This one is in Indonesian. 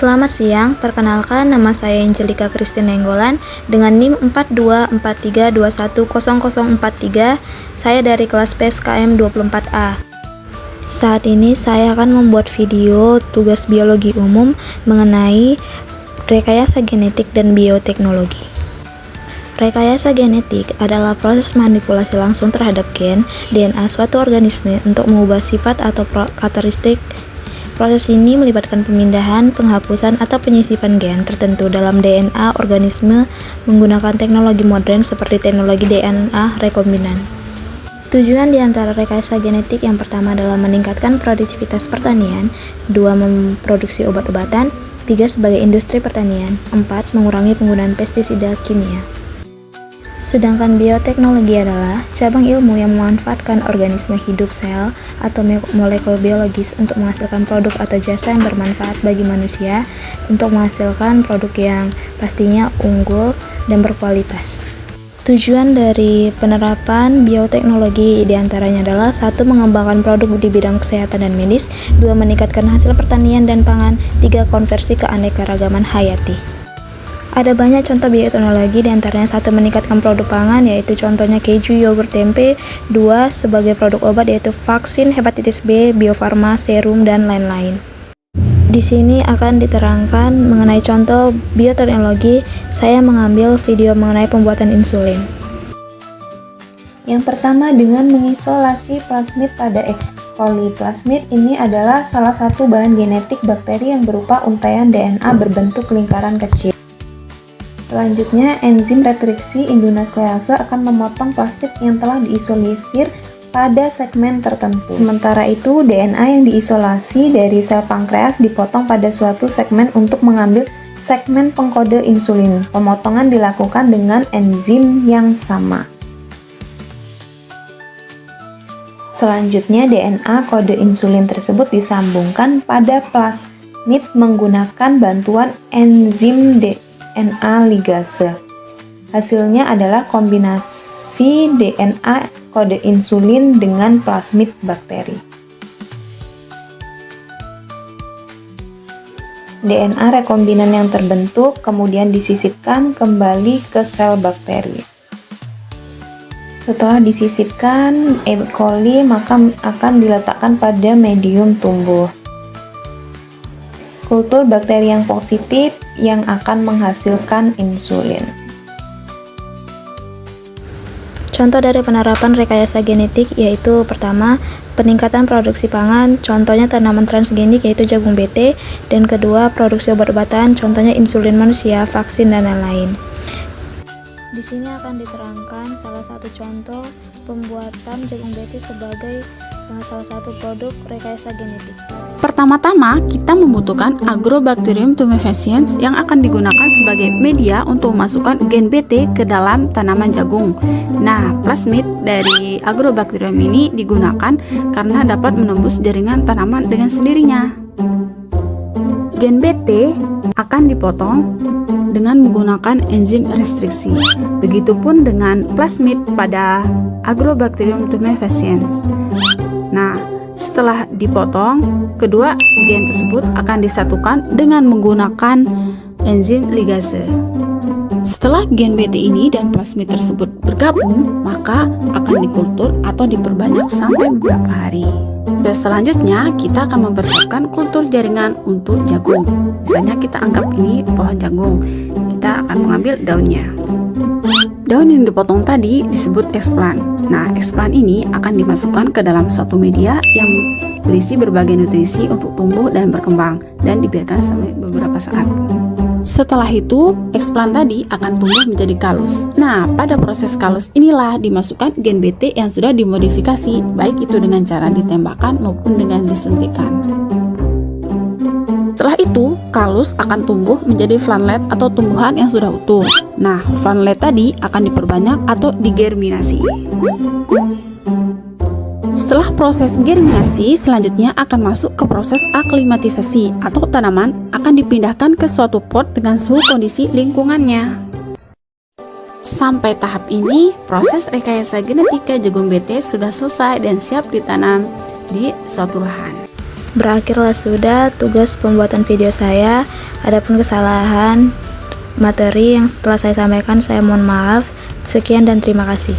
Selamat siang, perkenalkan nama saya Angelika Christine Nenggolan dengan NIM 4243210043. Saya dari kelas PSKM 24A. Saat ini saya akan membuat video tugas biologi umum mengenai rekayasa genetik dan bioteknologi. Rekayasa genetik adalah proses manipulasi langsung terhadap gen DNA suatu organisme untuk mengubah sifat atau karakteristik. Proses ini melibatkan pemindahan, penghapusan, atau penyisipan gen tertentu dalam DNA organisme menggunakan teknologi modern seperti teknologi DNA rekombinan. Tujuan di antara rekayasa genetik yang pertama adalah meningkatkan produktivitas pertanian, 2. Memproduksi obat-obatan, 3. Sebagai industri pertanian, 4. Mengurangi penggunaan pestisida kimia. Sedangkan bioteknologi adalah cabang ilmu yang memanfaatkan organisme hidup sel atau molekul biologis untuk menghasilkan produk atau jasa yang bermanfaat bagi manusia untuk menghasilkan produk yang pastinya unggul dan berkualitas. Tujuan dari penerapan bioteknologi diantaranya adalah 1. Mengembangkan produk di bidang kesehatan dan medis, 2. Meningkatkan hasil pertanian dan pangan, 3. Konversi keanekaragaman hayati. Ada banyak contoh bioteknologi, diantaranya 1. Meningkatkan produk pangan, yaitu contohnya keju, yogurt, tempe, 2. Sebagai produk obat, yaitu vaksin hepatitis B, biofarma, serum, dan lain-lain. Di sini akan diterangkan mengenai contoh bioteknologi. Saya mengambil video mengenai pembuatan insulin. Yang pertama dengan mengisolasi plasmid pada E. coli. Plasmid ini adalah salah satu bahan genetik bakteri yang berupa untaian DNA berbentuk lingkaran kecil. Selanjutnya, enzim retriksi endonuklease akan memotong plasmid yang telah diisolisir pada segmen tertentu. Sementara itu, DNA yang diisolasi dari sel pankreas dipotong pada suatu segmen untuk mengambil segmen pengkode insulin. Pemotongan dilakukan dengan enzim yang sama. Selanjutnya, DNA kode insulin tersebut disambungkan pada plasmid menggunakan bantuan enzim DNA ligase. Hasilnya adalah kombinasi DNA kode insulin dengan plasmid bakteri. DNA rekombinan yang terbentuk kemudian disisipkan kembali ke sel bakteri. Setelah disisipkan E. coli, maka akan diletakkan pada medium tumbuh. Kultur bakteri yang positif yang akan menghasilkan insulin. Contoh dari penerapan rekayasa genetik yaitu pertama, peningkatan produksi pangan, contohnya tanaman transgenik yaitu jagung BT, dan kedua, produksi obat-obatan, contohnya insulin manusia, vaksin, dan lain-lain. Di sini akan diterangkan salah satu contoh pembuatan jagung BT sebagai salah satu produk rekayasa genetik. Pertama-tama, kita membutuhkan Agrobacterium tumefaciens yang akan digunakan sebagai media untuk memasukkan gen BT ke dalam tanaman jagung. Nah, plasmid dari Agrobacterium ini digunakan karena dapat menembus jaringan tanaman dengan sendirinya. Gen BT akan dipotong dengan menggunakan enzim restriksi. Begitupun dengan plasmid pada Agrobacterium tumefaciens. Nah, setelah dipotong, kedua gen tersebut akan disatukan dengan menggunakan enzim ligase. Setelah gen BT ini dan plasmid tersebut bergabung, maka akan dikultur atau diperbanyak sampai beberapa hari. Dan selanjutnya, kita akan mempersiapkan kultur jaringan untuk jagung. Misalnya kita anggap ini pohon jagung, kita akan mengambil daunnya. Daun yang dipotong tadi disebut eksplan. Nah, eksplan ini akan dimasukkan ke dalam suatu media yang berisi berbagai nutrisi untuk tumbuh dan berkembang dan dibiarkan sampai beberapa saat. Setelah itu, eksplan tadi akan tumbuh menjadi kalus. Nah, pada proses kalus inilah dimasukkan gen BT yang sudah dimodifikasi, baik itu dengan cara ditembakkan maupun dengan disuntikkan. Setelah itu, kalus akan tumbuh menjadi flanlet atau tumbuhan yang sudah utuh. Nah, flanlet tadi akan diperbanyak atau digerminasi. Setelah proses germinasi, selanjutnya akan masuk ke proses aklimatisasi atau tanaman akan dipindahkan ke suatu pot dengan suhu kondisi lingkungannya. Sampai tahap ini, proses rekayasa genetika jagung BT sudah selesai dan siap ditanam di suatu lahan. Berakhirlah sudah tugas pembuatan video saya. Adapun kesalahan materi yang telah saya sampaikan, saya mohon maaf. Sekian dan terima kasih.